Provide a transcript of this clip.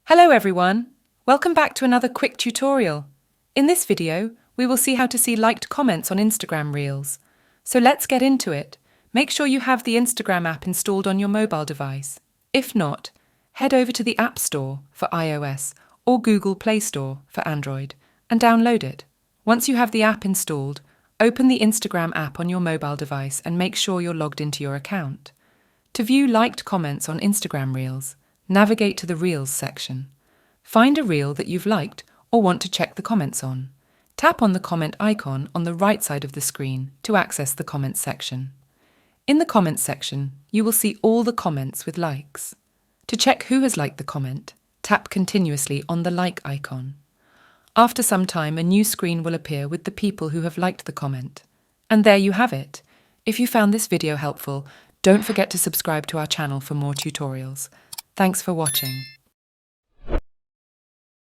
Hello everyone! Welcome back to another quick tutorial. In this video, we will see how to see liked comments on Instagram Reels. So let's get into it. Make sure you have the Instagram app installed on your mobile device. If not, head over to the App Store for iOS or Google Play Store for Android and download it. Once you have the app installed, open the Instagram app on your mobile device and make sure you're logged into your account. To view liked comments on Instagram Reels, navigate to the Reels section. Find a reel that you've liked or want to check the comments on. Tap on the comment icon on the right side of the screen to access the comments section. In the comments section, you will see all the comments with likes. To check who has liked the comment, tap continuously on the like icon. After some time, a new screen will appear with the people who have liked the comment. And there you have it. If you found this video helpful, don't forget to subscribe to our channel for more tutorials. Thanks for watching.